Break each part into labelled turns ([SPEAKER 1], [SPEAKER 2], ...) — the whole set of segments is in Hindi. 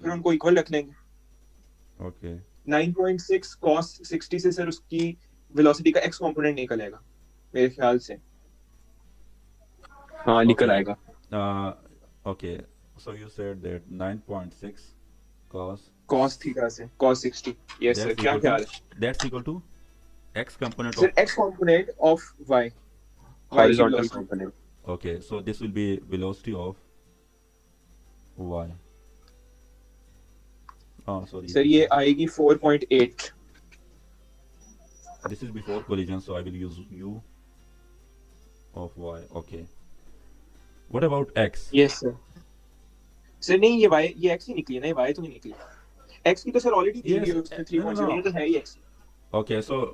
[SPEAKER 1] फिर उनको इक्वल रख लेंगे।
[SPEAKER 2] ओके
[SPEAKER 1] 9.6 cos 60 से सर उसकी वेलोसिटी का एक्स कंपोनेंट निकलेगा मेरे ख्याल से। हाँ
[SPEAKER 2] ओके
[SPEAKER 1] निकल आएगा।
[SPEAKER 2] Okay so you said that 9.6 cos
[SPEAKER 1] cos theta से cos 60। यस सर,
[SPEAKER 2] that's
[SPEAKER 1] क्या
[SPEAKER 2] equal to
[SPEAKER 1] ख्याल है?
[SPEAKER 2] that's equal to x component of
[SPEAKER 1] sir x component of y, y की
[SPEAKER 3] horizontal
[SPEAKER 1] velocity.
[SPEAKER 3] Component.
[SPEAKER 2] okay so this will be velocity of y oh sorry
[SPEAKER 1] sir ये आएगी 4.8।
[SPEAKER 2] this is before collision so I will use u of y okay what about x
[SPEAKER 1] yes sir. Sir नहीं, ये वाई, ये एक्स ही निकली है ना, ये वाई तो नहीं निकली। एक्स की तो सर ऑलरेडी दी हुई
[SPEAKER 2] yes
[SPEAKER 1] है उसने
[SPEAKER 2] no no
[SPEAKER 1] 3.0,
[SPEAKER 2] no
[SPEAKER 1] ये तो है ही एक्स।
[SPEAKER 2] okay so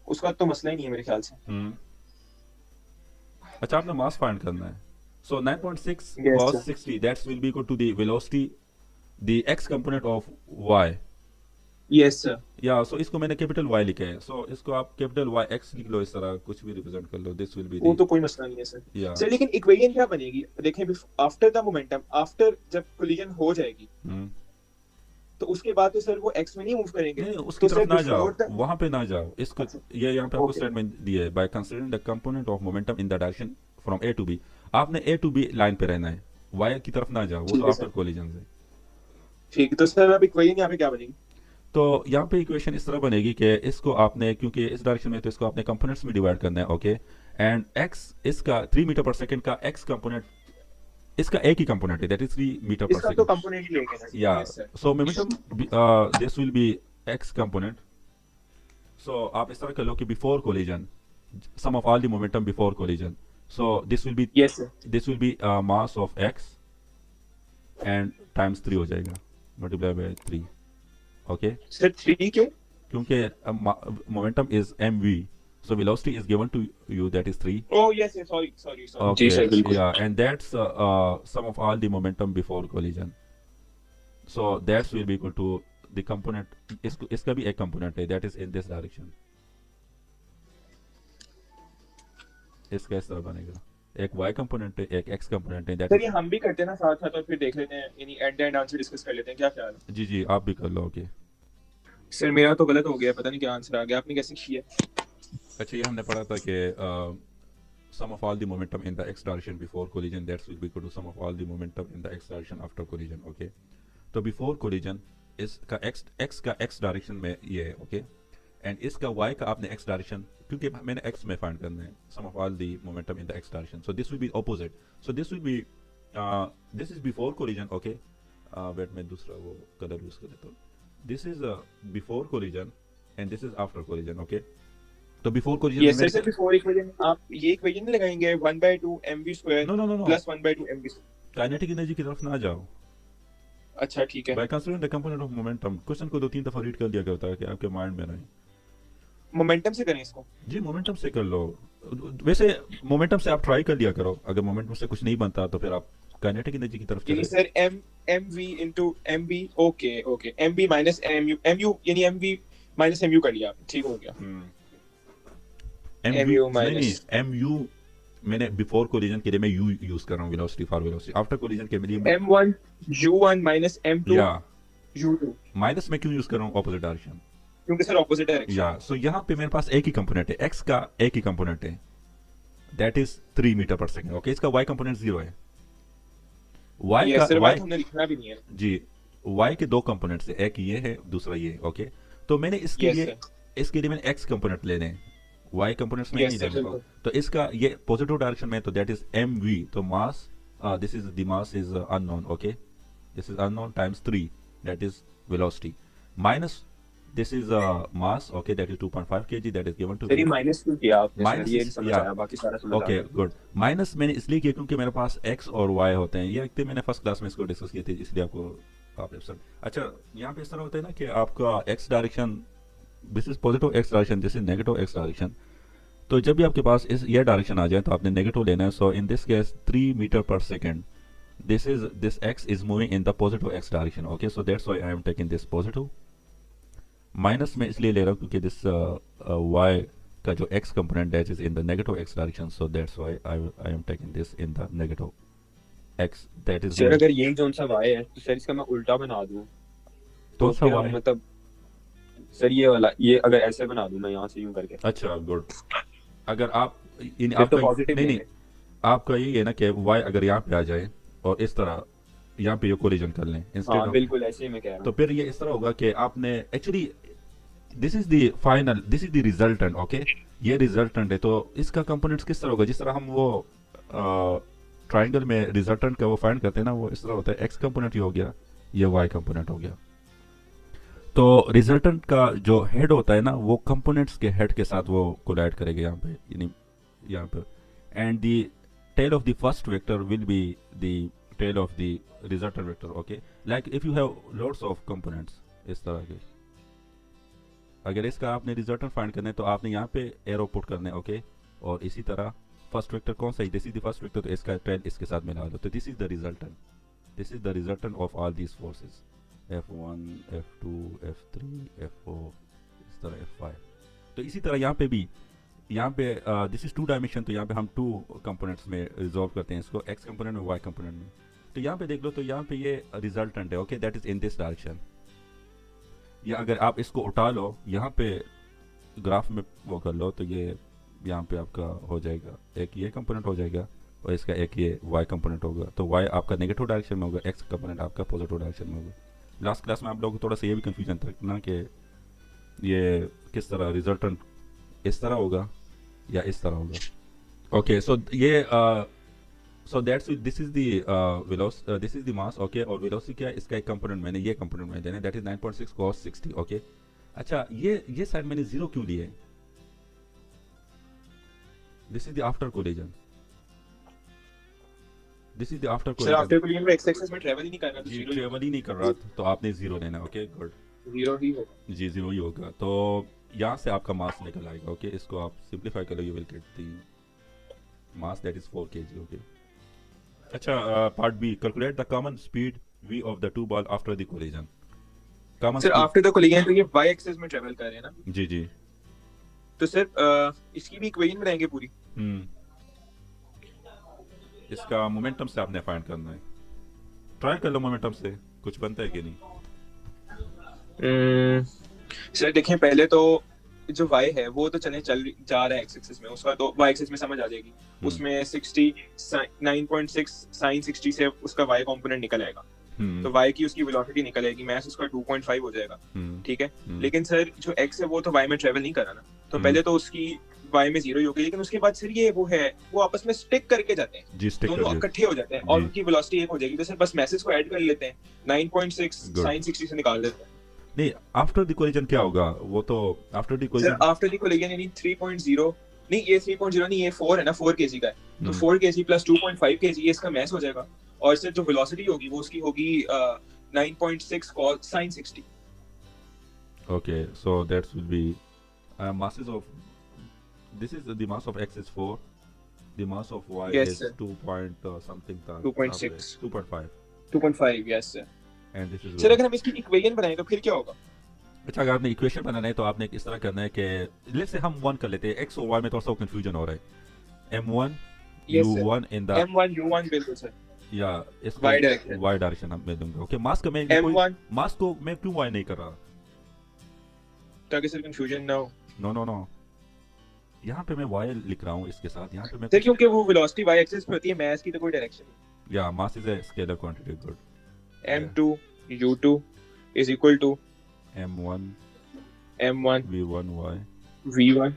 [SPEAKER 1] उसका तो मसला ही नहीं है मेरे ख्याल से।
[SPEAKER 2] अच्छा आपने मास फाइंड करना है so 9.6
[SPEAKER 1] yes
[SPEAKER 2] cos
[SPEAKER 1] sir.
[SPEAKER 2] 60 that will be equal to the velocity the x component of y
[SPEAKER 1] yes sir.
[SPEAKER 2] या सो इसको मैंने कैपिटल Y लिखा है सो इसको आप कैपिटल Y X लिख लो इस तरह कुछ भी रिप्रेजेंट कर लो दिस विल बी
[SPEAKER 1] वो
[SPEAKER 2] दी
[SPEAKER 1] तो कोई मसला नहीं है सर।
[SPEAKER 2] या
[SPEAKER 1] सर लेकिन इक्वेशन क्या बनेगी देखें, आफ्टर द मोमेंटम, आफ्टर जब कोलिजन हो जाएगी तो उसके बाद तो सर वो एक्स में नहीं मूव करेंगे।
[SPEAKER 2] नहीं उसकी
[SPEAKER 1] तो
[SPEAKER 2] तरफ
[SPEAKER 1] सर
[SPEAKER 2] ना जाओ
[SPEAKER 1] बिफोर द,
[SPEAKER 2] वहां पे ना जाओ इसको
[SPEAKER 1] अच्छा
[SPEAKER 2] ये यहाँ पे आपको
[SPEAKER 1] ओके
[SPEAKER 2] स्टेटमेंट दिया है by considering the component of momentum in the direction from A to B आपने ए टू बी लाइन पे रहना है Y की तरफ ना जाओ वो तो
[SPEAKER 1] ठीक है
[SPEAKER 2] आफ्टर
[SPEAKER 1] सर।
[SPEAKER 2] कोलिजन से
[SPEAKER 1] ठीक है, तो सर अब इक्वेशन यहाँ पे क्या बनेगी?
[SPEAKER 2] तो यहाँ पे इक्वेशन इस तरह बनेगी कि इसको आपने क्योंकि इस डायरेक्शन में तो इसको आपने कंपोनेंट्स में डिवाइड करना है ओके एंड x इसका 3 मीटर पर सेकंड का x कंपोनेंट इसका एक ही कंपोनेंट है दैट इज 3 मीटर पर
[SPEAKER 1] इसका तो
[SPEAKER 2] सेकंड
[SPEAKER 1] कंपोनेंट ही लेंगे ना।
[SPEAKER 2] या
[SPEAKER 1] yes sir.
[SPEAKER 2] So momentum this will be x component so आप इस तरह कर लो कि before collision sum of all the momentum before collision so
[SPEAKER 1] yes sir.
[SPEAKER 2] This will be mass of x and times 3 हो जाएगा मल्टीप्लाई बाय 3 ओके
[SPEAKER 1] सर 3 क्यों?
[SPEAKER 2] क्योंकि momentum is mv so velocity is given to you that is 3
[SPEAKER 1] oh yes yes, sorry sorry sorry.
[SPEAKER 3] जी
[SPEAKER 2] okay
[SPEAKER 3] सर बिल्कुल।
[SPEAKER 2] yeah and that's sum of all the momentum before collision so that will be equal to the component इसका भी एक component है that is in this direction इसका इस तरह बनेगा एक y component है एक x component है that
[SPEAKER 1] सर
[SPEAKER 2] is
[SPEAKER 1] ये हम भी करते हैं ना साथ साथ, और फिर देख लेते हैं, यानी at the end answer discuss कर लेते हैं, क्या ख्याल है?
[SPEAKER 2] जी जी आप भी कर लो ओके
[SPEAKER 1] सर मेरा तो गलत हो गया, पता नहीं क्या आंसर आ गया, आपने कैसे किया?
[SPEAKER 2] अच्छा ये हमने पढ़ा था कि sum of all the momentum in the x direction before collision that will be equal to sum of all the momentum in the x direction after collision okay तो before collision इसका x का x डायरेक्शन में ये है ओके एंड इसका y का आपने x डायरेक्शन क्योंकि मैंने x में फाइंड करना है sum of all the momentum in the x direction so this will be opposite so this will be this is before collision okay wait मैं दूसरा वो कलर यूज कर लेता हूँ this is before collision and this is after collision okay तो before collision
[SPEAKER 1] yes sir. Sir before equation आप ये इक्वेशन नहीं लगाएंगे 1/2 mv square
[SPEAKER 2] no no no no
[SPEAKER 1] plus 1/2 mv square?
[SPEAKER 2] Kinetic energy की तरफ ना जाओ
[SPEAKER 1] अच्छा ठीक है।
[SPEAKER 2] By considering the component of momentum question को 2-3 दफा रीड कर लिया करता है कि आपके माइंड में रहे
[SPEAKER 1] मोमेंटम से करें इसको?
[SPEAKER 2] जी मोमेंटम से कर लो वैसे मोमेंटम से आप ट्राई कर लिया करो अगर मोमेंटम से कुछ नहीं बनता तो फिर आप काइनेटिक एनर्जी की तरफ
[SPEAKER 1] यानी
[SPEAKER 2] चले
[SPEAKER 1] sir mv into mb, okay okay, mb minus mu यानी mv माइनस mu कर लिया आपने, ठीक हो गया।
[SPEAKER 2] MV
[SPEAKER 1] mu
[SPEAKER 2] नहीं
[SPEAKER 1] minus
[SPEAKER 2] MU मैंने बिफोर कोलिजन के लिए मैं U यूज कर रहा हूँ velocity for velocity after collision के लिए मैं
[SPEAKER 1] m1 u1 माइनस m2
[SPEAKER 2] या
[SPEAKER 1] u2,
[SPEAKER 2] माइनस में क्यों यूज कर रहा हूँ ऑपोजिट डायरेक्शन
[SPEAKER 1] क्योंकि सर ऑपोजिट डायरेक्शन।
[SPEAKER 2] या सो यहाँ पे मेरे पास एक ही कंपोनेंट है x का एक ही कंपोनेंट है दैट इज 3 मीटर पर सेकंड ओके इसका y कंपोनेंट 0 है y
[SPEAKER 1] यस
[SPEAKER 2] का
[SPEAKER 1] सर,
[SPEAKER 2] y
[SPEAKER 1] बात हमने लिखना भी नहीं है।
[SPEAKER 2] जी y के दो कंपोनेंट्स है एक ये है दूसरा ये है ओके तो मैंने
[SPEAKER 1] यस सर।
[SPEAKER 2] इसके लिए मैंने x कंपोनेंट लेने हैं y कंपोनेंट्स में
[SPEAKER 1] यस
[SPEAKER 2] नहीं
[SPEAKER 1] सर
[SPEAKER 2] लेने को
[SPEAKER 1] बिल्कुल।
[SPEAKER 2] तो इसका ये पॉजिटिव डायरेक्शन में तो दैट इज mv तो mass this is the mass is unknown okay this is unknown times 3 that is velocity minus this is mass okay that is 2.5 kg that is given to
[SPEAKER 1] sir ये माइनस क्यों किया आपने? सर
[SPEAKER 2] माइनस
[SPEAKER 1] ये नहीं समझ आया, बाकी सारा समझ आ
[SPEAKER 2] ओके
[SPEAKER 1] गया।
[SPEAKER 2] गुड माइनस मैंने इसलिए किया क्योंकि मेरे पास x और y होते हैं ये एक मैंने फर्स्ट क्लास में इसको डिस्कस किए थे इसलिए आपको आप अच्छा यहाँ पे इस तरह होता है ना कि आपका x direction this is positive x direction this is negative x direction तो जब भी आपके पास इस ये डायरेक्शन आ जाए तो आपने नेगेटिव लेना है सो इन दिस केस 3 मीटर पर second this x is moving in the positive x direction okay so that's why I am taking this positive minus में इसलिए ले रहा हूँ क्योंकि दिस y का जो x component that is in the negative x direction so that's why I am taking this in the negative x that is
[SPEAKER 1] sir
[SPEAKER 2] going
[SPEAKER 1] अगर यही जोन सा y है तो सर इसका मैं उल्टा बना दूं
[SPEAKER 2] तो
[SPEAKER 1] तो
[SPEAKER 2] सा
[SPEAKER 1] फिर
[SPEAKER 2] y
[SPEAKER 1] मतलब सर ये वाला ये अगर ऐसे बना दूं मैं यहाँ से यूं करके
[SPEAKER 2] अच्छा गुड अगर आप इन
[SPEAKER 1] फिर तो
[SPEAKER 2] आपका
[SPEAKER 1] पॉजिटिव
[SPEAKER 2] नहीं नहीं
[SPEAKER 1] लेंगे।
[SPEAKER 2] आपका यही है ना कि y अगर यहाँ पे आ जाए और इस तरह यहाँ पे ये कोलिजन कर लें इंस्टेड
[SPEAKER 1] हाँ
[SPEAKER 2] ऑफ
[SPEAKER 1] बिल्कुल ऐसे ही मैं कह रहा
[SPEAKER 2] तो
[SPEAKER 1] हूँ।
[SPEAKER 2] फिर ये इस तरह होगा कि आपने actually this is the resultant okay ये रिजल्टेंट है तो इसका कंपोनेंट्स किस तरह होगा जिस तरह हम वो ट्राइंगल में रिजल्टेंट का वो फाइंड करते हैं ना वो इस तरह होता है एक्स कंपोनेंट ये हो गया ये वाई कंपोनेंट हो गया तो रिजल्टेंट का जो हेड होता है ना वो कंपोनेंट्स के हेड के साथ वो कोलाइड करेगा यहाँ पे यानी यहाँ पे and the tail of the first vector will be the tail of the resultant vector okay like if you have lots of components इस तरह के अगर इसका आपने रिजल्टेंट फाइंड करना है तो आपने यहाँ पे एरो पुट करना है ओके और इसी तरह फर्स्ट वेक्टर कौन सा है this is the first vector तो इसका टेल इसके साथ मिला दो तो this is the resultant of all these forces F1 F2 F3 F4 इस तरह F5 तो इसी तरह यहाँ पे भी यहाँ पे दिस इज 2 डायमेंशन तो यहाँ पे हम 2 कंपोनेंट्स में रिजॉल्व करते हैं इसको x कंपोनेंट में y कंपोनेंट में तो यहाँ पे देख लो तो यहाँ पे ये रिजल्टेंट है okay that is in this direction या अगर आप इसको उठा लो यहाँ पे ग्राफ में वो कर लो तो ये यहाँ पे आपका हो जाएगा एक ये कंपोनेंट हो जाएगा और इसका एक ये y कंपोनेंट होगा तो y आपका नेगेटिव डायरेक्शन में होगा x कंपोनेंट आपका पॉजिटिव डायरेक्शन में होगा लास्ट क्लास में आप लोगों को थोड़ा सा ये भी कंफ्यूजन था ना कि ये किस तरह रिजल्टेंट इस तरह होगा या इस तरह होगा ओके सो ये so that's this is the this is the mass okay और वेलोसिटी क्या है इसका एक कंपोनेंट मैंने ये कंपोनेंट मैंने देना दैट इज 9.6 cos 60 ओके अच्छा ये साइड मैंने जीरो क्यों लिए this is the after collision this is the after
[SPEAKER 1] sir after
[SPEAKER 2] collision
[SPEAKER 1] collision में x एक्सिस में ट्रैवल ही नहीं कर रहा तो
[SPEAKER 2] जी
[SPEAKER 1] जीरो
[SPEAKER 2] ट्रेवल ही नहीं कर रहा तो आपने जीरो लेना ओके गुड
[SPEAKER 1] जीरो ही होगा।
[SPEAKER 2] जी जीरो ही होगा तो यहाँ से आपका मास निकल आएगा ओके इसको आप सिंप्लीफाई करो you will get the mass that is 4 kg okay अच्छा part B calculate the common speed v of the two ball after the collision common
[SPEAKER 1] sir
[SPEAKER 2] speed
[SPEAKER 1] after the collision तो ये y एक्सिस में ट्रैवल कर रहे हैं ना
[SPEAKER 2] जी जी
[SPEAKER 1] तो सर इसकी भी इक्वेशन बनाएंगे पूरी।
[SPEAKER 2] इसका मोमेंटम से आपने फाइंड करना है ट्राई कर लो मोमेंटम से कुछ बनता है कि नहीं
[SPEAKER 1] सर देखें पहले तो जो y है वो तो चल जा रहा है x एक्सिस में उसका तो y एक्सिस में समझ आ जाएगी उसमें 9.6 sin 60 से उसका y कंपोनेंट निकल आएगा तो y की उसकी वेलोसिटी निकल आएगी मास उसका 2.5 हो जाएगा ठीक है लेकिन सर जो x है वो तो y में ट्रेवल नहीं कर रहा ना तो पहले तो उसकी y में जीरो ही होगी लेकिन उसके बाद सर ये वो है वो आपस में स्टिक करके जाते हैं
[SPEAKER 2] जी स्टिक
[SPEAKER 1] दोनों इकट्ठे हो जाते हैं और उनकी वेलोसिटी एक हो जाएगी तो सर बस मैसेज को ऐड कर लेते हैं 9.6 sin 60 से निकाल देते हैं।
[SPEAKER 2] नहीं आफ्टर द कोलिजन क्या होगा वो तो after the
[SPEAKER 1] sir
[SPEAKER 2] collision
[SPEAKER 1] after the collision यानी 3.0 नहीं ये 3.0 नहीं ये 4 है ना 4 kg का है तो 4 kg प्लस 2.5 kg ये इसका मास हो जाएगा और सर जो वेलोसिटी होगी वो उसकी होगी 9.6 cos sin 60
[SPEAKER 2] okay so that will be masses of this is the mass of x is 4 the mass of y
[SPEAKER 1] Yes,
[SPEAKER 2] is
[SPEAKER 1] sir.
[SPEAKER 2] 2 point something
[SPEAKER 1] 2.6
[SPEAKER 2] 2.5
[SPEAKER 1] 2.5 yes sir.
[SPEAKER 2] and this is
[SPEAKER 1] sir अगर हम इसकी इक्वेशन बनाएं तो फिर क्या होगा।
[SPEAKER 2] अच्छा अगर आपने इक्वेशन बनाना है तो आपने इस तरह करना है कि लेट्स से हम 1 कर लेते हैं x और y में थोड़ा सा कंफ्यूजन हो रहा है m1
[SPEAKER 1] Yes, sir.
[SPEAKER 2] u1 in the
[SPEAKER 1] m1 u1 बिल्कुल सर
[SPEAKER 2] या इसको
[SPEAKER 1] Y direction.
[SPEAKER 2] y डायरेक्शन हम मैं दूंगा ओके मास का मैं
[SPEAKER 1] m1
[SPEAKER 2] मास को मैं क्यों y नहीं कर रहा
[SPEAKER 1] ताकि सर कंफ्यूजन ना हो
[SPEAKER 2] नो नो नो यहाँ पे मैं y लिख रहा हूँ इसके साथ यहाँ पे मैं
[SPEAKER 1] सर क्योंकि वो वेलोसिटी y एक्सिस पे होती है मास की तो कोई डायरेक्शन
[SPEAKER 2] या mass is a scalar quantity good
[SPEAKER 1] m2 u2 is equal to
[SPEAKER 2] m1
[SPEAKER 1] m1
[SPEAKER 2] v1 y
[SPEAKER 1] v1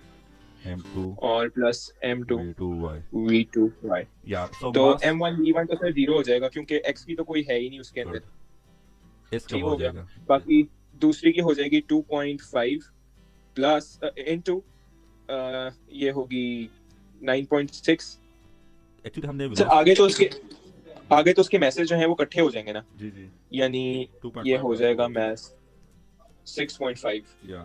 [SPEAKER 2] m2
[SPEAKER 1] और plus m2
[SPEAKER 2] v2 y
[SPEAKER 1] v2 y
[SPEAKER 2] या सो
[SPEAKER 1] तो
[SPEAKER 2] मास
[SPEAKER 1] m1 v1 तो सर जीरो हो जाएगा क्योंकि x की तो कोई है ही नहीं उसके अंदर
[SPEAKER 2] इसका
[SPEAKER 1] ठीक
[SPEAKER 2] हो
[SPEAKER 1] हो गया।
[SPEAKER 2] जाएगा
[SPEAKER 1] बाकी दूसरी की हो जाएगी 2.5 प्लस इनटू ये होगी 9.6
[SPEAKER 2] एक्चुअली हमने
[SPEAKER 1] सर आगे तो उसके मैसेज जो हैं वो इकट्ठे हो जाएंगे ना
[SPEAKER 2] जी जी
[SPEAKER 1] यानी
[SPEAKER 2] 2.5
[SPEAKER 1] ये हो जाएगा मैस 6.5
[SPEAKER 2] या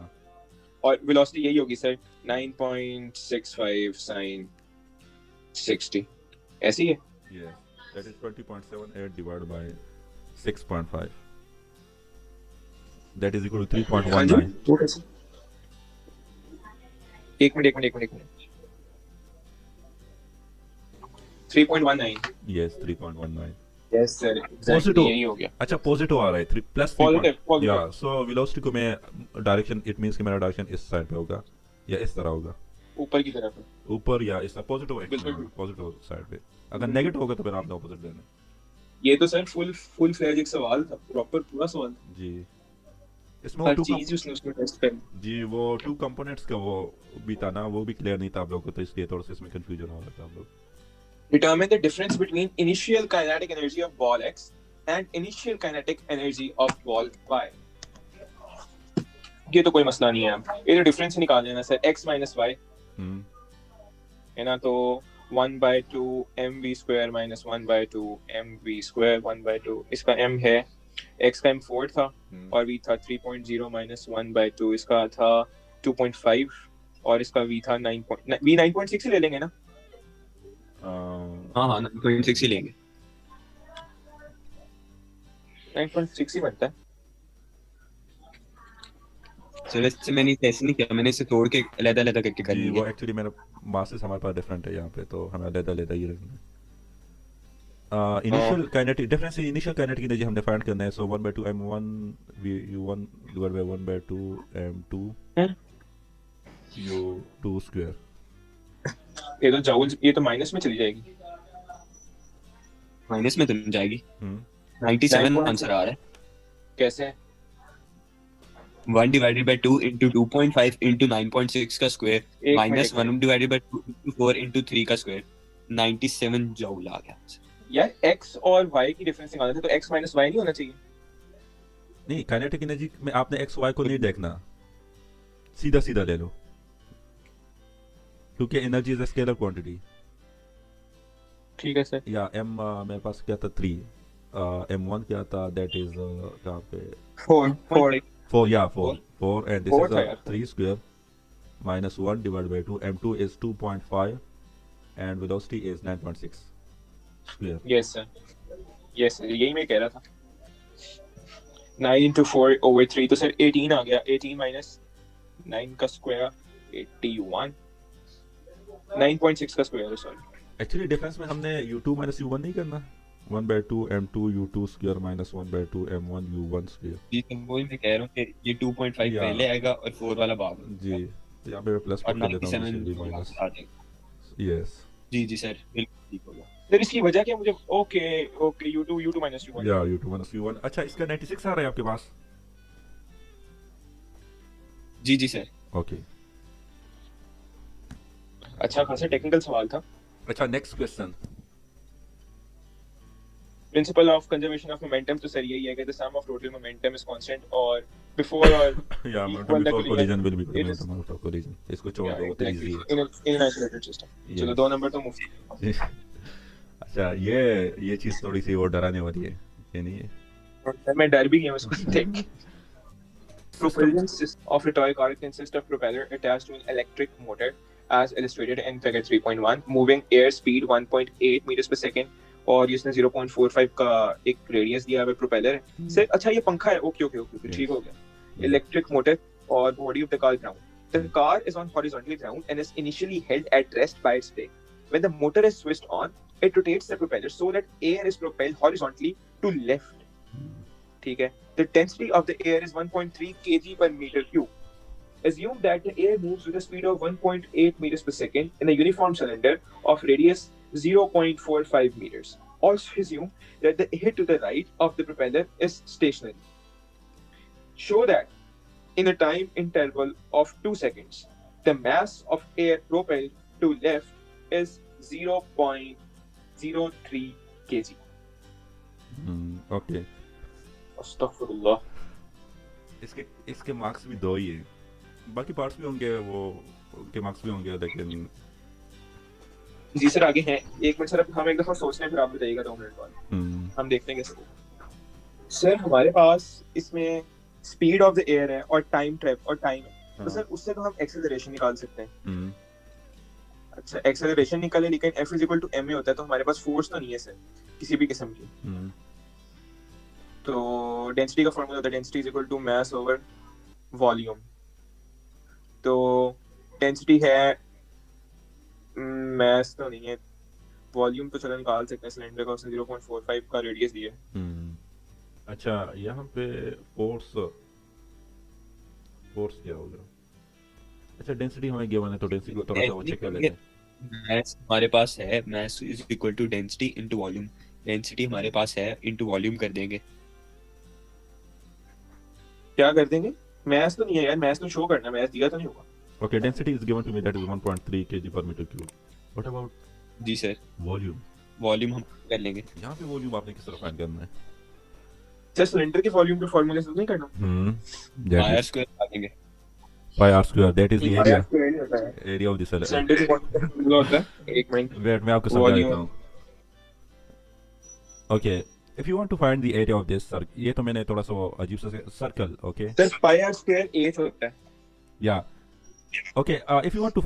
[SPEAKER 1] और वेलोसिटी यही होगी सर 9.65 sin 60 ऐसी है
[SPEAKER 2] yes that is 20.78 divided by 6.5 that is equal to
[SPEAKER 1] हाँ जी
[SPEAKER 2] 3.19
[SPEAKER 1] वो कैसे एक minute 3.19
[SPEAKER 2] yes 3.19
[SPEAKER 1] yes sir exactly
[SPEAKER 2] positive,
[SPEAKER 1] यही हो गया।
[SPEAKER 2] अच्छा पॉजिटिव आ रहा है, 3 प्लस 3
[SPEAKER 1] पॉजिटिव
[SPEAKER 2] पॉइंट, या
[SPEAKER 1] पॉजिटिव
[SPEAKER 2] सो वेलोसिटी को मैं डायरेक्शन, इट मींस कि मेरा डायरेक्शन इस साइड पे होगा या इस तरह होगा,
[SPEAKER 1] ऊपर की तरफ है।
[SPEAKER 2] ऊपर या इस तरह, पॉजिटिव एक्चुअली
[SPEAKER 1] बिल्कुल
[SPEAKER 2] होगा, पॉजिटिव साइड पे। अगर
[SPEAKER 1] बिल्कुल
[SPEAKER 2] नेगेटिव होगा तो फिर आपने ऑपोजिट लेना
[SPEAKER 1] ये तो सर फुल फुल फ्लेज एक सवाल था, प्रॉपर पूरा सवाल था।
[SPEAKER 2] है। जी, इसमें वो
[SPEAKER 1] हर
[SPEAKER 2] टू कम,
[SPEAKER 1] चीज उसने उसमें टेस्ट करी।
[SPEAKER 2] जी वो टू कंपोनेंट्स का वो भी था ना, वो भी क्लियर नहीं था आप लोगों को, तो इसलिए थोड़ा सा इसमें कंफ्यूजन हो रहा था आप लोग।
[SPEAKER 1] Determine the difference between initial kinetic energy of ball X and initial kinetic energy of ball Y। ये तो कोई मसला नहीं है, ये तो डिफरेंस निकाल लेना सर, x माइनस वाई
[SPEAKER 2] हम्म
[SPEAKER 1] है ना, तो 1/2 mv² माइनस 1/2 mv², 1/2 इसका m है, x का m 4 था और v था 3.0 माइनस 1/2 इसका था 2.5 और इसका v था 9.6 ही ले लेंगे ना।
[SPEAKER 3] हाँ हाँ 9.6 ही लेंगे।
[SPEAKER 1] 9.6 ही बनता है।
[SPEAKER 3] सर इससे मैंने इसे ऐसे नहीं किया, मैंने इसे तोड़ के अलग-अलग करके कर
[SPEAKER 2] जी
[SPEAKER 3] लिए।
[SPEAKER 2] वो एक्चुअली मेरा मासेस हमारे पास डिफरेंट है यहाँ पे, तो हमें अलग-अलग ही रखना है। Initial kinetic difference, initial kinetic energy हमने फाइंड करना है, सो 1/2 m1 u1 divide by 1/2 m2 u2 square.
[SPEAKER 1] ये तो जूल्स, ये तो माइनस में चली जाएगी।
[SPEAKER 3] माइनस में तो नहीं जाएगी,
[SPEAKER 2] हम्म
[SPEAKER 3] 97
[SPEAKER 1] 9.6
[SPEAKER 3] आंसर आ रहा है।
[SPEAKER 1] कैसे?
[SPEAKER 3] 1 डिवाइडेड बाय 2 into 2.5 into 9.6 का स्क्वायर
[SPEAKER 1] एक
[SPEAKER 3] minus
[SPEAKER 1] minute
[SPEAKER 3] 1 divided by 2 into 4 into 3 का स्क्वायर, 97 जूल आ गया आंसर।
[SPEAKER 1] यार x और y की डिफरेंस निकालना था, तो x माइनस y नहीं होना चाहिए?
[SPEAKER 2] नहीं, काइनेटिक एनर्जी में आपने एक्स वाई को नहीं देखना, सीधा सीधा ले लो, क्योंकि energy is a scalar quantity.
[SPEAKER 1] ठीक है सर।
[SPEAKER 2] या एम मेरे पास क्या था 3, m1 क्या था, दैट इज कहाँ पे
[SPEAKER 1] 4 4
[SPEAKER 2] 4, या 4 एंड दिस
[SPEAKER 1] 4
[SPEAKER 2] इज
[SPEAKER 1] था
[SPEAKER 2] अ
[SPEAKER 1] यार।
[SPEAKER 2] 3 square minus 1 divided by 2, m2 is 2.5 and velocity is 9.6 square।
[SPEAKER 1] Yes sir, yes sir यही मैं कह रहा था। 9 into 4 over 3 तो सर 18 आ गया, 18 माइनस 9 का स्क्वायर 81, 9.6 का स्क्वायर है सॉरी।
[SPEAKER 2] एक्चुअली डिफरेंस में हमने u2 minus u1 नहीं करना, 1/2 m2 u2 square minus 1/2 m1 u1 square।
[SPEAKER 3] जी तो वही मैं कह रहा हूँ कि ये 2.5
[SPEAKER 2] या
[SPEAKER 3] पहले आएगा और 4 वाला बाद में
[SPEAKER 2] जी,
[SPEAKER 3] आएगा
[SPEAKER 2] तो यहाँ पे मैं प्लस
[SPEAKER 3] और
[SPEAKER 2] पुट कर देता हूँ,
[SPEAKER 3] 97
[SPEAKER 2] भी
[SPEAKER 3] जूल
[SPEAKER 2] माइनस।
[SPEAKER 3] आ जाएगा।
[SPEAKER 2] यस,
[SPEAKER 3] जी जी सर बिल्कुल ठीक होगा।
[SPEAKER 1] सर इसकी वजह क्या मुझे, okay okay u2 minus u1।
[SPEAKER 2] या u2 minus u1। अच्छा इसका 96 आ रहा है आपके पास?
[SPEAKER 3] जी जी सर।
[SPEAKER 2] ओके
[SPEAKER 1] अच्छा खासा टेक्निकल सवाल था।
[SPEAKER 2] अच्छा next question.
[SPEAKER 1] Principle of conservation of momentum तो सर यही है कि the sum of total momentum is constant और बिफोर और
[SPEAKER 2] या momentum
[SPEAKER 1] equal the
[SPEAKER 2] before collision will be
[SPEAKER 1] it is
[SPEAKER 2] momentum after collision, इसको छोड़
[SPEAKER 1] या
[SPEAKER 2] दो, वो तो
[SPEAKER 1] एग्जैक्टली
[SPEAKER 2] इजी है।
[SPEAKER 1] In an isolated system. चलो 2 नंबर तो मुफ्त।
[SPEAKER 2] अच्छा ये चीज थोड़ी सी वो डराने वाली है, ये नहीं है
[SPEAKER 1] मैं डर भी गया उसको देख के।
[SPEAKER 2] System.
[SPEAKER 1] Propulsion system of a toy car consists of propeller attached to an electric motor, as illustrated in Figure 3.1, moving air speed 1.8 meters per second, और इसने 0.45 का एक रेडियस दिया है, प्रोपेलर है सर। अच्छा ये पंखा है, ओके ओके ओके ठीक हो गया। इलेक्ट्रिक मोटर और body of the car ground. The car is on horizontal ground and is initially held at rest by its brake. When the motor is switched on, it rotates the propeller so that air is propelled horizontally to left. ठीक है। The density of the air is 1.3 kg per meter cube. Assume that the air moves with a speed of 1.8 meters per second in a uniform cylinder of radius 0.45 meters. Also assume that the air to the right of the propeller is stationary. Show that in a time interval of 2 seconds, the mass of air propelled to left is 0.03 kg.
[SPEAKER 2] Okay
[SPEAKER 1] Astaghfirullah.
[SPEAKER 2] इसके मार्क्स भी 2 ही है, बाकी पार्ट्स भी होंगे, वो उनके मार्क्स भी होंगे, लेकिन
[SPEAKER 1] जी सर आगे हैं। एक मिनट सर, अब हम एक दफा सोचने फिर आप बताइएगा 2 मिनट बाद हम देखते हैं कैसे। सर हमारे पास इसमें स्पीड ऑफ द एयर है और टाइम ट्रैप और टाइम है, तो सर उससे तो हम एक्सेलरेशन निकाल सकते हैं। अच्छा एक्सेलरेशन निकाले, लेकिन F is equal to ma होता है, तो हमारे पास फोर्स तो नहीं है सर किसी भी किस्म की। तो डेंसिटी का फॉर्मूला होता है density is equal to mass over volume. तो डेंसिटी है, मास तो नहीं है, वॉल्यूम तो चलो निकाल सकते हैं सिलेंडर का, उसने 0.45 का रेडियस दिया है।
[SPEAKER 2] अच्छा यहाँ पे फोर्स फोर्स क्या होगा? अच्छा डेंसिटी हमें गिवन है तो डेंसिटी को थोड़ा सा वो चेक कर लेते हैं।
[SPEAKER 3] मास हमारे पास है, mass is equal to density into volume. Density हमारे पास है इनटू वॉल्यूम कर देंगे।
[SPEAKER 1] क्या कर देंगे? मैथ्स तो नहीं है यार, मैथ्स तो शो करना है, मैथ्स दिया तो नहीं होगा।
[SPEAKER 2] Okay, density is given to me that is 1.3 kg per meter cube. What about
[SPEAKER 3] जी सर,
[SPEAKER 2] volume?
[SPEAKER 3] वॉल्यूम हम कर लेंगे।
[SPEAKER 2] यहाँ पे वॉल्यूम आपने किस तरह फाइंड करना है?
[SPEAKER 1] सर सिलेंडर के वॉल्यूम के फार्मूले से तो नहीं करना।
[SPEAKER 2] That
[SPEAKER 3] आर
[SPEAKER 2] is
[SPEAKER 3] स्क्वायर लगाएंगे।
[SPEAKER 2] pi r square. That is the
[SPEAKER 1] r
[SPEAKER 2] area
[SPEAKER 1] square नहीं होता है,
[SPEAKER 2] area of the cell.
[SPEAKER 1] Cylinder के फार्मूला होता है। एक मिनट,
[SPEAKER 2] Wait, मैं आपको समझा
[SPEAKER 1] Volume.
[SPEAKER 2] देता हूँ. Okay, if you want to find the area of this circle, ये तो मैंने थोड़ा सा वो अजीब सा circle, okay?
[SPEAKER 1] Sir pi are square 8 होता है।
[SPEAKER 2] Yeah. Okay, if you want to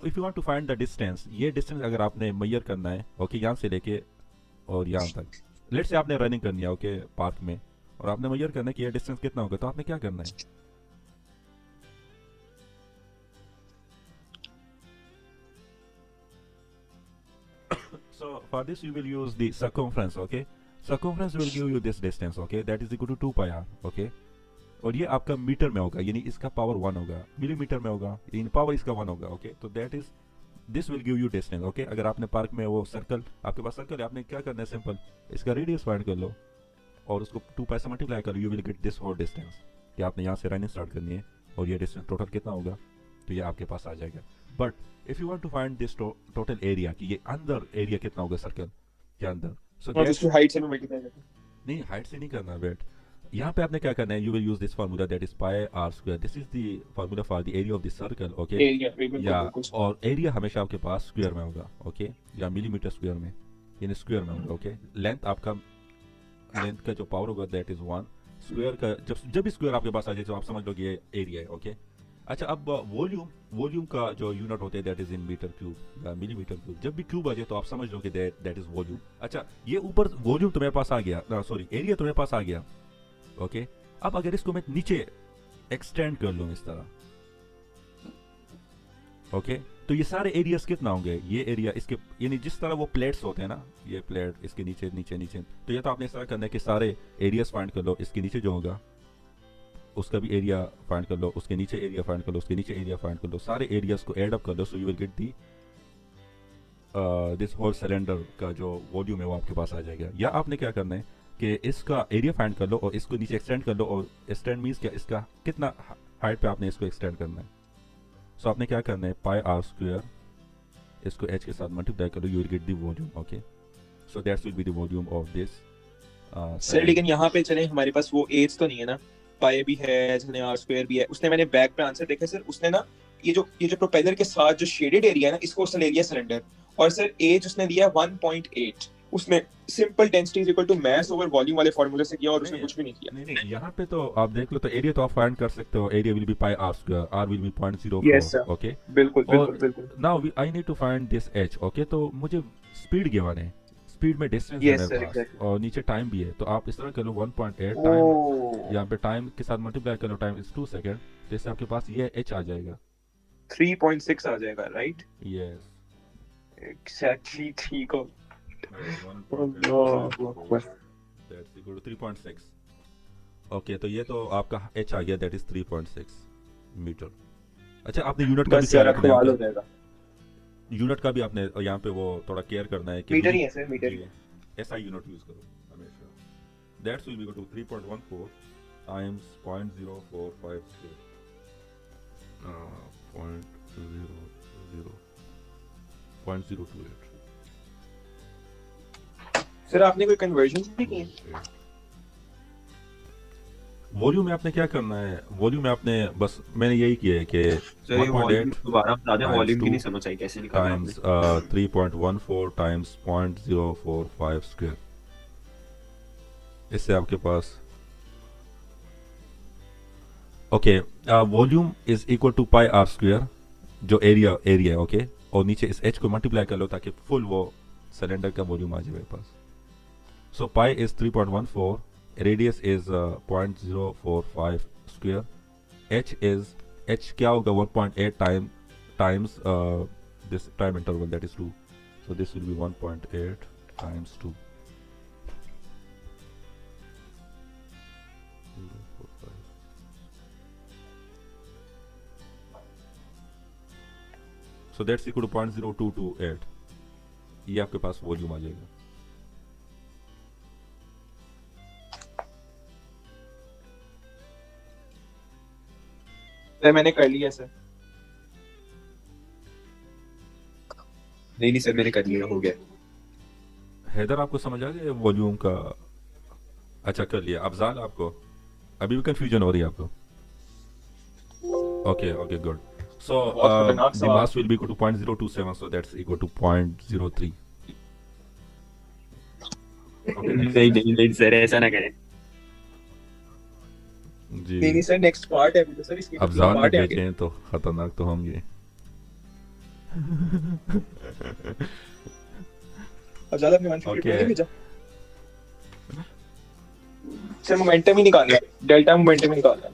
[SPEAKER 2] if you want to find the distance, ये distance अगर आपने measure करना है, okay, यहाँ से लेके और यहाँ तक. Let's say आपने running करनी है, okay, पार्क में, और आपने measure करना है कि ये distance कितना होगा, तो आपने क्या करना है? So for this you will use the circumference, okay? Circumference will give you this distance, okay? That is equal to 2 pi r, okay? और ये आपका मीटर में होगा, यानी इसका पावर 1 होगा, मिलीमीटर में होगा, यानी पावर इसका 1 होगा, ओके? तो that is this will give you distance, okay? अगर आपने पार्क में वो सर्कल, आपके पास सर्कल है, आपने क्या करना है? सिंपल इसका रेडियस फाइंड कर लो और उसको 2 पाई से मल्टीप्लाई कर लो, you will get this whole distance कि आपने यहाँ से रनिंग स्टार्ट करनी है और ये डिस्टेंस टोटल कितना होगा, तो ये आपके पास आ जाएगा. But if you want to find this total area कि ये अंदर एरिया कितना होगा सर्कल के अंदर, सो
[SPEAKER 1] और उसकी हाइट से भी मल्टीप्लाई करते हैं।
[SPEAKER 2] नहीं, हाइट से नहीं करना, वेट. यहाँ पे आपने क्या करना है? You will use this formula that is pi are square. This is the formula for the area of the circle, okay?
[SPEAKER 1] Area बिल्कुल
[SPEAKER 2] या
[SPEAKER 1] बिल्कुल।
[SPEAKER 2] और एरिया हमेशा आपके पास स्क्वायर में होगा, ओके? या मिलीमीटर स्क्वायर में, यानी स्क्वायर में होगा, ओके? लेंथ आपका, लेंथ का जो पावर होगा दैट इज 1 स्क्वायर का, जब भी स्क्वायर आपके पास आ जाए तो आप समझ लो कि ये एरिया है, ओके? अच्छा, अब वॉल्यूम का जो यूनिट होते हैं that is in metre cube या मिलीमीटर क्यूब. जब भी क्यूब आ जाए तो आप समझ लो कि दैट इज वॉल्यूम. अच्छा, ये ऊपर वॉल्यूम तुम्हारे पास आ गया, सॉरी एरिया तुम्हारे पास आ गया, ओके? अब अगर इसको मैं नीचे एक्सटेंड कर लूं इस तरह, ओके, तो ये सारे एरियाज कितना होंगे? ये एरिया इसके, यानी जिस तरह वो प्लेट्स होते हैं ना, ये प्लेट इसके नीचे नीचे नीचे, तो ये तो आपने इस तरह करना है कि सारे एरियाज फाइंड कर लो, इसके नीचे जो होगा उसका भी एरिया फाइंड कर लो, उसके नीचे एरिया फाइंड कर लो, उसके नीचे एरिया फाइंड कर लो, सारे एरियाज को ऐड अप कर लो, so you will get the this whole cylinder का जो वॉल्यूम है वो आपके पास आ जाएगा. या आपने क्या करना है कि इसका एरिया फाइंड कर लो और इसको नीचे एक्सटेंड कर लो, और एक्सटेंड मीन्स क्या, इसका कितना हाइट पे आपने इसको एक्सटेंड करना है. सो आपने क्या करना है? पाई आर स्क्वायर, इसको एच के साथ मल्टीप्लाई करो, you will get the volume, okay? So that's will be the volume of this.
[SPEAKER 1] Sir लेकिन यहाँ पे चले हमारे पास वो एज तो नहीं है ना, पाई भी है, चले आर स्क्वायर भी है। उसने, मैंने बैक पे आंसर देखा सर, उसने ना ये जो प्रोपेलर के साथ जो शेडेड एरिया है ना, इसको उसने ले लिया सिलेंडर, और सर एज उसने दिया 1.8, उसने simple density is equal to mass over volume वाले फार्मूले से किया, और उसने कुछ भी नहीं किया।
[SPEAKER 2] नहीं, यहाँ पे तो आप देख लो, तो एरिया तो आप फाइंड कर सकते हो. Area will be pi are square, r will be 0.04,
[SPEAKER 1] Yes, sir.
[SPEAKER 2] Okay?
[SPEAKER 1] बिल्कुल बिल्कुल बिल्कुल।
[SPEAKER 2] Now I need to find this h, okay? तो मुझे स्पीड गिवन है, स्पीड में डिस्टेंस
[SPEAKER 1] Yes,
[SPEAKER 2] है
[SPEAKER 1] sir,
[SPEAKER 2] मेरे पास,
[SPEAKER 1] exactly.
[SPEAKER 2] और नीचे टाइम भी है, तो आप इस तरह कर लो 1.8 टाइम, यहाँ पे टाइम के साथ मल्टीप्लाई करो, टाइम इज 2 सेकंड, तो इससे आपके पास ये एच आ जाएगा.
[SPEAKER 1] 3.6 आ जाएगा, राइट?
[SPEAKER 2] यस,
[SPEAKER 1] एग्जैक्टली, ठीक हो।
[SPEAKER 2] 3.6. ओके, तो ये तो आपका एच आ गया, दैट इज 3.6 मीटर. अच्छा, आपने यूनिट का भी
[SPEAKER 1] बस यार
[SPEAKER 2] ख्याल रखना
[SPEAKER 1] अखबार हो
[SPEAKER 2] है,
[SPEAKER 1] जाएगा।
[SPEAKER 2] यूनिट का भी आपने यहाँ पे वो थोड़ा केयर करना है कि
[SPEAKER 1] मीटर ही है सर, मीटर ही है।
[SPEAKER 2] ऐसा यूनिट यूज करो हमेशा. That's will be equal to 3.14 times 0.045 square, 0.028.
[SPEAKER 1] Sir आपने कोई कन्वर्जन भी की है?
[SPEAKER 2] वॉल्यूम में आपने क्या करना है? वॉल्यूम में आपने बस, मैंने यही किया है कि
[SPEAKER 3] सर ये वॉल्यूम
[SPEAKER 2] 1.8
[SPEAKER 3] दोबारा बता दें,
[SPEAKER 2] times
[SPEAKER 3] वॉल्यूम की
[SPEAKER 2] 2
[SPEAKER 3] नहीं समझ आई कैसे निकालना
[SPEAKER 2] टाइम्स
[SPEAKER 3] आपने।
[SPEAKER 2] 3.14 टाइम्स 0.045 स्क्वायर. इससे आपके पास, okay, volume is equal to pi are square, जो एरिया है, ओके? और नीचे इस एच को मल्टीप्लाई कर लो ताकि फुल वो सिलेंडर का वॉल्यूम आ जाए मेरे पास. So pi is 3.14, radius is 0.045 square, H क्या होगा? 1.8 times this time interval that is 2, So this will be 1.8 times 2. 0.45. So that's equal to 0.0228. ये आपके पास वॉल्यूम आ जाएगा.
[SPEAKER 1] सर मैंने कर लिया सर.
[SPEAKER 3] नहीं सर मैंने कर लिया, हो गया.
[SPEAKER 2] हैदर आपको समझ आ गया वॉल्यूम का? अच्छा कर लिया. अफजाल आपको अभी भी कंफ्यूजन हो रही है आपको? Okay okay good. So the mass will be equal to 0.027, so that's equal to 0.03. Okay,
[SPEAKER 3] नहीं सर ऐसा ना करें.
[SPEAKER 2] जी.
[SPEAKER 1] नहीं सर नेक्स्ट पार्ट है तो सर इसकी
[SPEAKER 2] अफजाल ने
[SPEAKER 1] पार्ट है
[SPEAKER 2] भेजे हैं तो खतरनाक तो होंगे.
[SPEAKER 1] अब ज्यादा अपने 150
[SPEAKER 2] Okay.
[SPEAKER 1] नहीं भेजा. सर मोमेंटम ही निकालना है, डेल्टा मोमेंटम ही निकालना है.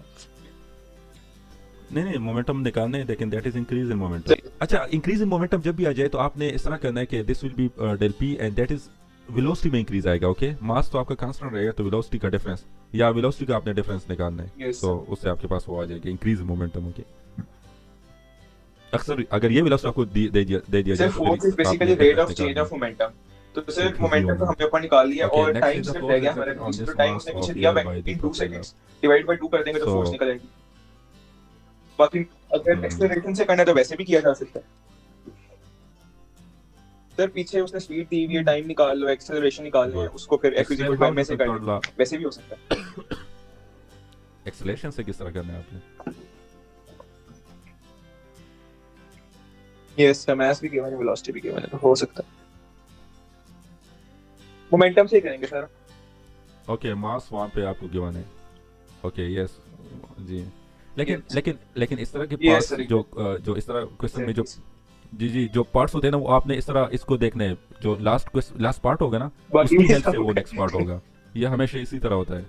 [SPEAKER 2] नहीं मोमेंटम निकालने हैं, लेकिन that is increase in momentum. अच्छा इंक्रीज इन मोमेंटम जब भी आ जाए तो आपने इस तरह करना है कि this will be del p and that is velocity में इंक्रीज आएगा. ओके मास तो आपका कांस्टेंट रहेगा, तो वेलोसिटी का डिफरेंस या वेलोसिटी का आपने डिफरेंस निकालना है.
[SPEAKER 1] Yes,
[SPEAKER 2] तो उससे आपके पास वो आ जाएगा इंक्रीज इन मोमेंटम. ओके अक्सर अगर ये वेलोसिटी आपको दे दिया
[SPEAKER 1] sir force is basically rate of change of momentum. तो सर मोमेंटम तो हमने ऊपर निकाल लिया
[SPEAKER 2] Okay,
[SPEAKER 1] और
[SPEAKER 2] next
[SPEAKER 1] टाइम
[SPEAKER 2] is the
[SPEAKER 1] सिर्फ
[SPEAKER 2] force
[SPEAKER 1] रह गया
[SPEAKER 2] exerted
[SPEAKER 1] हमारा.
[SPEAKER 2] on this
[SPEAKER 1] तो टाइम
[SPEAKER 2] mass
[SPEAKER 1] उसने
[SPEAKER 2] of
[SPEAKER 1] पीछे
[SPEAKER 2] air
[SPEAKER 1] दिया
[SPEAKER 2] by
[SPEAKER 1] मैं
[SPEAKER 2] the
[SPEAKER 1] 2
[SPEAKER 2] propeller.
[SPEAKER 1] Seconds divide by 2 कर देंगे तो
[SPEAKER 2] So-
[SPEAKER 1] फोर्स निकल आएगी. बाकी अगर एक्सेलरेशन से करना है तो वैसे भी किया जा सकता है. सर पीछे उसने स्पीड दी हुई है, टाइम निकाल लो, एक्सेलरेशन निकालना है, उसको फिर f
[SPEAKER 2] Explain
[SPEAKER 1] equal to
[SPEAKER 2] how
[SPEAKER 1] m
[SPEAKER 2] to
[SPEAKER 1] से कर
[SPEAKER 2] control
[SPEAKER 1] लो.
[SPEAKER 2] the
[SPEAKER 1] वैसे भी हो सकता है.
[SPEAKER 2] एक्सेलरेशन से किस तरह करना है आपने?
[SPEAKER 1] यस सर मास भी गिवन है, वेलोसिटी भी गिवन है, तो हो सकता है. मोमेंटम से ही करेंगे सर.
[SPEAKER 2] ओके मास वहाँ पे आपको गिवन है. ओके यस जी. लेकिन
[SPEAKER 1] Yes.
[SPEAKER 2] लेकिन लेकिन इस तरह के
[SPEAKER 1] Yes,
[SPEAKER 2] पार्ट्स
[SPEAKER 1] sir.
[SPEAKER 2] जो इस तरह क्वेश्चन में जो जी जो पार्ट्स होते हैं ना, वो आपने इस तरह इसको देखने हैं. जो लास्ट पार्ट होगा ना,
[SPEAKER 1] बाकी
[SPEAKER 2] उसकी
[SPEAKER 1] भी
[SPEAKER 2] हेल्प
[SPEAKER 1] सब
[SPEAKER 2] से वो
[SPEAKER 1] होगा.
[SPEAKER 2] नेक्स्ट पार्ट होगा. ये हमेशा इसी तरह होता है.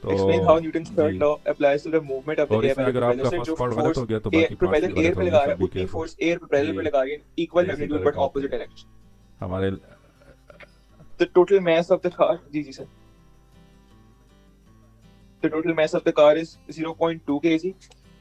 [SPEAKER 2] तो
[SPEAKER 1] Explain how Newton's third
[SPEAKER 2] जी.
[SPEAKER 1] law applies to the movement of the
[SPEAKER 2] और
[SPEAKER 1] air
[SPEAKER 2] इसमें
[SPEAKER 1] by
[SPEAKER 2] अगर
[SPEAKER 1] propeller.
[SPEAKER 2] आपका
[SPEAKER 1] सर
[SPEAKER 2] फर्स्ट
[SPEAKER 1] जो
[SPEAKER 2] पार्ट गलत
[SPEAKER 1] फोर्स
[SPEAKER 2] हो गया तो बाकी पार्ट्स
[SPEAKER 1] प्रोपेलर
[SPEAKER 2] भी
[SPEAKER 1] एयर
[SPEAKER 2] गलत
[SPEAKER 1] पे
[SPEAKER 2] होंगे.
[SPEAKER 1] लगा रहा है,
[SPEAKER 2] सब भी
[SPEAKER 1] उतनी
[SPEAKER 2] केयरफुल.
[SPEAKER 1] फोर्स एयर प्रोपेलर पे
[SPEAKER 2] जी.
[SPEAKER 1] लगा रही है, इक्वल
[SPEAKER 2] ये इसी
[SPEAKER 1] मैग्नीट्यूड
[SPEAKER 2] तरह
[SPEAKER 1] बट
[SPEAKER 2] का होता
[SPEAKER 1] ऑपोजिट
[SPEAKER 2] है.
[SPEAKER 1] डायरेक्शन.
[SPEAKER 2] हमारे
[SPEAKER 1] The total mass of the car, जी sir. The total mass of the car is 0.2 kg.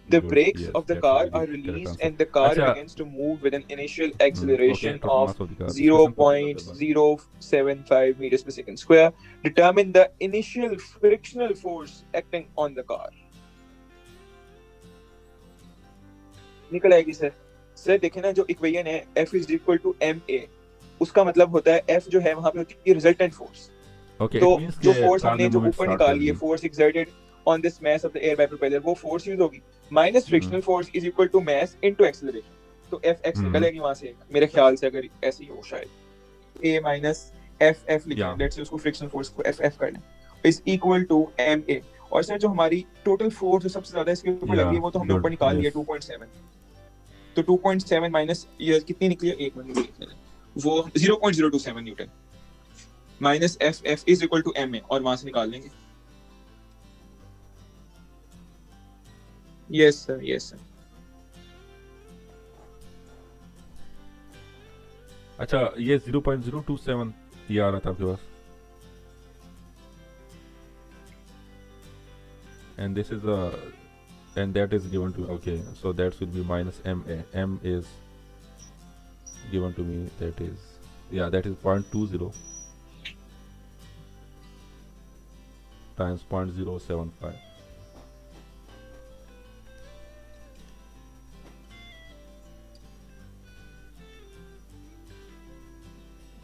[SPEAKER 1] The
[SPEAKER 2] Good.
[SPEAKER 1] brakes
[SPEAKER 2] Yes,
[SPEAKER 1] of the
[SPEAKER 2] that's
[SPEAKER 1] car
[SPEAKER 2] a
[SPEAKER 1] are
[SPEAKER 2] really correct
[SPEAKER 1] released
[SPEAKER 2] answer.
[SPEAKER 1] and the car
[SPEAKER 2] अच्छा.
[SPEAKER 1] begins to move with an initial
[SPEAKER 2] Okay,
[SPEAKER 1] acceleration
[SPEAKER 2] total
[SPEAKER 1] of
[SPEAKER 2] mass of the car. This question for the other one.
[SPEAKER 1] 0.075 meters per second square. Determine the initial frictional force acting on the car. निकल आएगी सर. सर देखें ना, जो इक्वेशन है F is equal to ma, उसका मतलब होता है F जो है वहां पे होती है रिजल्टेंट फोर्स.
[SPEAKER 2] Okay,
[SPEAKER 1] तो
[SPEAKER 2] it means
[SPEAKER 1] जो
[SPEAKER 2] कि
[SPEAKER 1] फोर्स
[SPEAKER 2] कार
[SPEAKER 1] हमने
[SPEAKER 2] ने
[SPEAKER 1] जो
[SPEAKER 2] movement
[SPEAKER 1] ऊपर
[SPEAKER 2] start
[SPEAKER 1] निकाली
[SPEAKER 2] कर
[SPEAKER 1] है,
[SPEAKER 2] दी.
[SPEAKER 1] Force exerted on this mass of the air by propeller, वो फोर्स यूज होगी minus frictional force is equal to mass into acceleration. तो Fx निकलेगी वहां से मेरे ख्याल से, अगर ऐसे ही हो शायद. A माइनस F लिखें,
[SPEAKER 2] Yeah.
[SPEAKER 1] लेट्स से उसको फ्रिक्शनल फोर्स को F कर लें, इज इक्वल टू ma. और सर जो हमारी टोटल फोर्स जो सबसे ज्यादा इसके ऊपर लगी है वो तो हमने
[SPEAKER 2] good,
[SPEAKER 1] ऊपर निकाल लिया
[SPEAKER 2] yes.
[SPEAKER 1] 2.7. तो 2.7 माइनस ये कितनी निकली है, एक मिनट लिख लें, वो 0.027 newton minus F is equal to ma, और वहां से निकाल लेंगे. Yes sir, yes sir.
[SPEAKER 2] अच्छा ये 0.027 ये आ रहा था आपके पास. And this is and that is given to, okay, so that will be minus ma. M is given to me, that is, yeah, that is 0.20 times 0.075.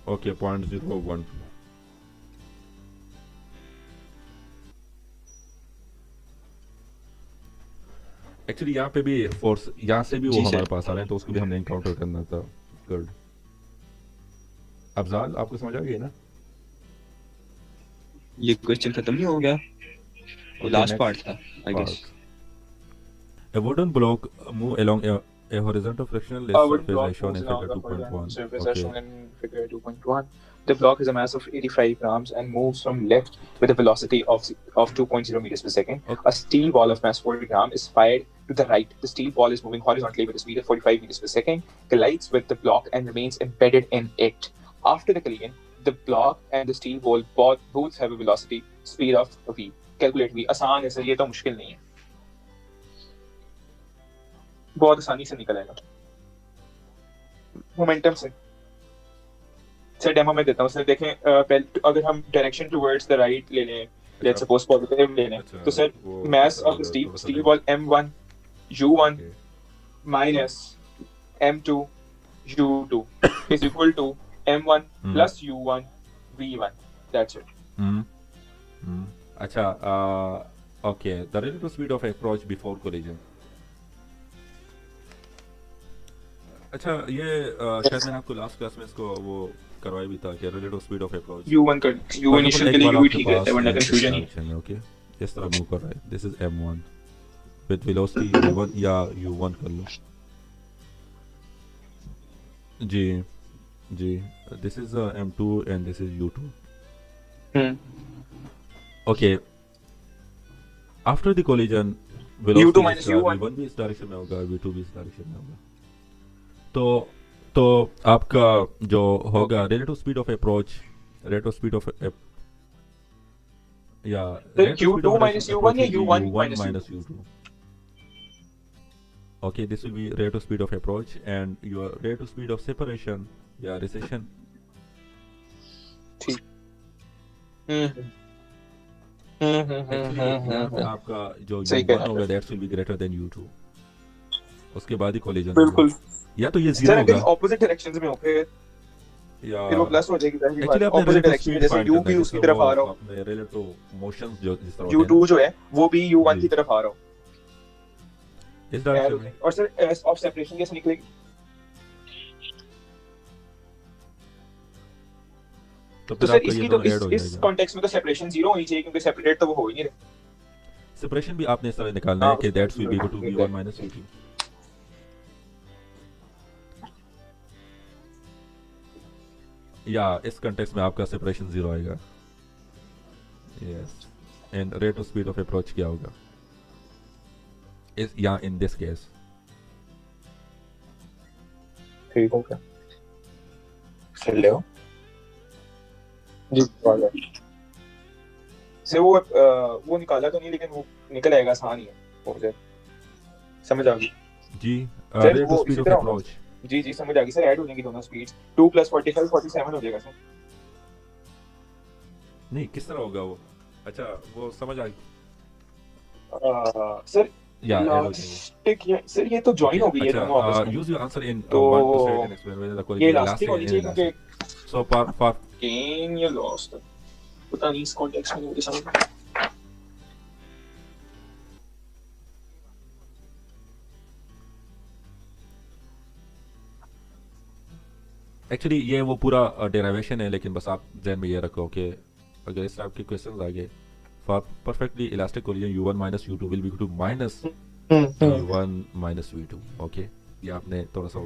[SPEAKER 2] Okay, 0.012. Actually यहाँ पे भी फोर्स यहाँ से भी वो
[SPEAKER 3] जी,
[SPEAKER 2] हमारे
[SPEAKER 3] सर.
[SPEAKER 2] पास आ रहे हैं, तो उसको भी हमने एनकाउंटर करना था. गुड. अफजाल आपको समझ आ गई ना?
[SPEAKER 3] ये क्वेश्चन खत्म नहीं हो गया,
[SPEAKER 2] Okay,
[SPEAKER 3] लास्ट
[SPEAKER 2] next
[SPEAKER 3] पार्ट था I guess.
[SPEAKER 2] part. A wooden block move along A horizontal frictionless
[SPEAKER 1] A wooden
[SPEAKER 2] surface
[SPEAKER 1] block
[SPEAKER 2] as shown
[SPEAKER 1] moves
[SPEAKER 2] in
[SPEAKER 1] along
[SPEAKER 2] figure
[SPEAKER 1] a horizontal
[SPEAKER 2] 2.1.
[SPEAKER 1] surface as
[SPEAKER 2] Okay.
[SPEAKER 1] shown in figure 2.1. The block has a mass of 85 grams and moves from left with a velocity of 2.0 meters per second.
[SPEAKER 2] Okay.
[SPEAKER 1] A steel ball of mass 40 grams is fired to the right. The steel ball is moving horizontally with a speed of 45 meters per second, collides with the block and remains embedded in it. After the collision, the block and the steel ball both have a velocity speed of v. Calculate v. आसान है सर, ये तो मुश्किल नहीं है, बहुत आसानी से निकल आएगा मोमेंटम से। सर डेमो में देता हूँ सर, देखें पहले अगर हम डायरेक्शन टुवर्ड्स द राइट ले लें, लेट्स सपोज पॉजिटिव ले लें, तो sir mass of the steel ball m1 u1
[SPEAKER 2] Okay.
[SPEAKER 1] minus m2 u2 is equal to m1 plus u1 v1. That's it.
[SPEAKER 2] अच्छा, okay. The relative speed of approach before collision. अच्छा, ये शायद मैंने आपको लास्ट क्लास में इसको वो करवाया भी था कि relative speed of approach
[SPEAKER 1] u1 कर u इनिशियल के लिए u ठीक रहता है वरना कंफ्यूजन ही।
[SPEAKER 2] ओके, इस तरह मूव कर रहा है, this is m1 with velocity v1 या u1 कर लो जी जी, this is m2 and this is u2। Okay, after the collision
[SPEAKER 1] u2 minus u1
[SPEAKER 2] v1 भी इस डायरेक्शन में होगा, v2 भी इस डायरेक्शन में होगा। तो आपका जो होगा relative speed of approach, relative speed of या
[SPEAKER 1] u2 minus u1 या u1
[SPEAKER 2] minus u2. Okay, this will be relative speed of approach and your relative speed of separation या recession.
[SPEAKER 1] ठीक।
[SPEAKER 2] Actually, आपका जो
[SPEAKER 1] सही कह
[SPEAKER 2] u1
[SPEAKER 1] रहे
[SPEAKER 2] होगा that will be greater than u2, उसके बाद ही collision
[SPEAKER 1] बिल्कुल
[SPEAKER 2] या तो ये
[SPEAKER 1] सर,
[SPEAKER 2] जीरो
[SPEAKER 1] अगर
[SPEAKER 2] होगा
[SPEAKER 1] ऑपोजिट डायरेक्शंस में हो
[SPEAKER 2] या
[SPEAKER 1] फिर वो प्लस हो जाएगी जाहिर सी बात
[SPEAKER 2] एक्चुअली
[SPEAKER 1] है।
[SPEAKER 2] आपने
[SPEAKER 1] ऑपोजिट
[SPEAKER 2] relative
[SPEAKER 1] डायरेक्शन में
[SPEAKER 2] speed
[SPEAKER 1] जैसे
[SPEAKER 2] find
[SPEAKER 1] u
[SPEAKER 2] करना
[SPEAKER 1] भी
[SPEAKER 2] है,
[SPEAKER 1] उसकी
[SPEAKER 2] जैसे
[SPEAKER 1] तरफ
[SPEAKER 2] वो
[SPEAKER 1] आ रहा हो,
[SPEAKER 2] अपने relative motions जो जिस तरह होते हैं
[SPEAKER 1] u2 जो है वो भी u1
[SPEAKER 2] जी।
[SPEAKER 1] की तरफ आ रहा हो,
[SPEAKER 2] इस डायरेक्शन में।
[SPEAKER 1] और सर ऑफ सेपरेशन कैसे निकलेगी?
[SPEAKER 2] तो
[SPEAKER 1] तो
[SPEAKER 2] फिर
[SPEAKER 1] सर
[SPEAKER 2] आपका ये
[SPEAKER 1] इसकी तो
[SPEAKER 2] दोनों ऐड हो
[SPEAKER 1] इस
[SPEAKER 2] जाएगा।
[SPEAKER 1] कॉन्टेक्स्ट में तो सेपरेशन जीरो होनी चाहिए क्योंकि सेपरेट तो वो हो ही नहीं रहे।
[SPEAKER 2] सेपरेशन भी आपने इस तरह निकालना है कि that's will be equal to v1 minus v2। या इस कॉन्टेक्स्ट में आपका सेपरेशन जीरो आएगा। Yes, and rate of speed of approach क्या होगा इस या इन दिस केस?
[SPEAKER 1] ठीक हो गया, चल ले जी। से वो निकाला तो नहीं लेकिन वो निकल आएगा, आसान ही है वो, मुझे समझ आ गई
[SPEAKER 2] जी।
[SPEAKER 1] सर,
[SPEAKER 2] रेट
[SPEAKER 1] वो
[SPEAKER 2] ऑफ स्पीड
[SPEAKER 1] इसी
[SPEAKER 2] ऑफ
[SPEAKER 1] तरह
[SPEAKER 2] अप्रोच
[SPEAKER 1] जी जी समझ आ गई सर, ऐड हो जाएंगी दोनों स्पीड्स, 2 + 45 47 हो जाएगा सर।
[SPEAKER 2] नहीं, किस तरह होगा वो? अच्छा, वो समझ आ गई।
[SPEAKER 1] सर
[SPEAKER 2] या ऐड हो जाएगी।
[SPEAKER 1] इलास्टिक सर ये तो जॉइन हो गई है दोनों आपस
[SPEAKER 2] अच्छा,
[SPEAKER 1] में,
[SPEAKER 2] यूज योर आंसर इन
[SPEAKER 1] तो
[SPEAKER 2] 1 to set and explain whether the
[SPEAKER 1] ये
[SPEAKER 2] collision
[SPEAKER 1] इलास्टिक होनी चाहिए क्योंकि
[SPEAKER 2] so for
[SPEAKER 1] गेन या लॉस पता नहीं इस कॉन्टेक्स्ट में मुझे समझ नहीं।
[SPEAKER 2] एक्चुअली ये वो पूरा डेरिवेशन है, लेकिन बस आप ध्यान में ये रखो कि अगर इस टाइप के क्वेश्चंस आ गए for perfectly elastic collision u1 minus u2 will be equal to minus u1 minus v2। Okay, ये आपने थोड़ा सा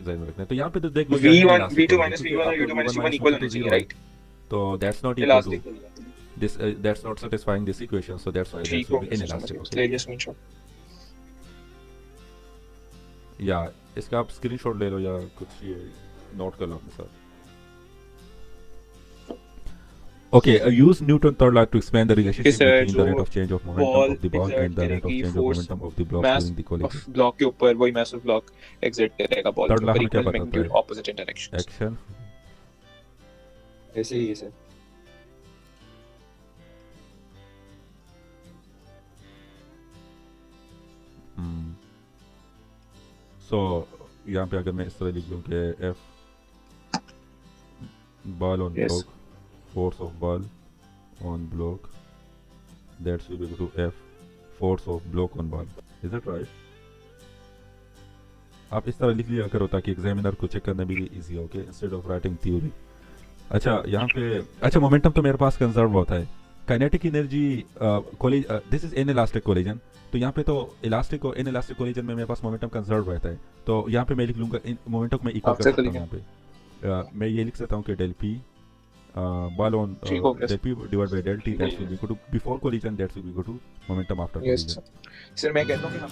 [SPEAKER 2] ध्यान में रखना है। तो यहाँ पे तो देख लो
[SPEAKER 1] v1 v2 minus v1 और u2 minus u1 इक्वल होने चाहिए, राइट?
[SPEAKER 2] तो that's not equal
[SPEAKER 1] elastic
[SPEAKER 2] to this that's not satisfying this equation, so that's why that
[SPEAKER 1] ठीक
[SPEAKER 2] will
[SPEAKER 1] हो
[SPEAKER 2] be inelastic।
[SPEAKER 1] ले लिया स्क्रीनशॉट।
[SPEAKER 2] या इसका आप स्क्रीनशॉट ले लो या कुछ ये नोट कर लो अपने साथ। Okay, use Newton third law to explain the relationship
[SPEAKER 1] sir,
[SPEAKER 2] between the
[SPEAKER 1] जो
[SPEAKER 2] rate of change of momentum of the ball and the rate of
[SPEAKER 1] करेगी
[SPEAKER 2] change of
[SPEAKER 1] force
[SPEAKER 2] momentum of the block
[SPEAKER 1] mass
[SPEAKER 2] during the collision।
[SPEAKER 1] Of block के ऊपर वही मास ऑफ ब्लॉक एग्जर्ट करेगा बॉल
[SPEAKER 2] Third
[SPEAKER 1] के
[SPEAKER 2] law
[SPEAKER 1] ऊपर
[SPEAKER 2] हमें क्या
[SPEAKER 1] इक्वल
[SPEAKER 2] बताता
[SPEAKER 1] मैग्नीट्यूड
[SPEAKER 2] है?
[SPEAKER 1] Opposite in directions.
[SPEAKER 2] Action।
[SPEAKER 3] ऐसे ही है सर।
[SPEAKER 2] So यहाँ पे अगर मैं इस तरह लिख लूँ कि F ball on
[SPEAKER 1] Yes.
[SPEAKER 2] block, force of ball on block, that's will be equal to F force of block on ball। Is that right? आप इस तरह लिख लिया करो ताकि एग्जामिनर को चेक करने में भी इजी हो, okay, instead of writing theory. अच्छा, यहाँ पे अच्छा मोमेंटम तो मेरे पास कंजर्व होता है, kinetic energy this is inelastic collision, तो यहाँ पे तो इलास्टिक और इनइलास्टिक कोलिजन में मेरे पास मोमेंटम कंजर्व रहता है, तो यहाँ पे मैं लिख लूँगा मोमेंटम को मैं इक्वल कर
[SPEAKER 1] After
[SPEAKER 2] सकता हूँ
[SPEAKER 1] collision.
[SPEAKER 2] यहाँ पे। मैं ये लिख सकता हूँ कि डेल पी ball on
[SPEAKER 1] ठीक हो गया
[SPEAKER 2] del p divided by del t
[SPEAKER 1] ठीक हो
[SPEAKER 2] that will be equal to before collision, that will be equal to momentum after
[SPEAKER 1] yes
[SPEAKER 2] collision.
[SPEAKER 1] Sir मैं कहता हूँ कि हम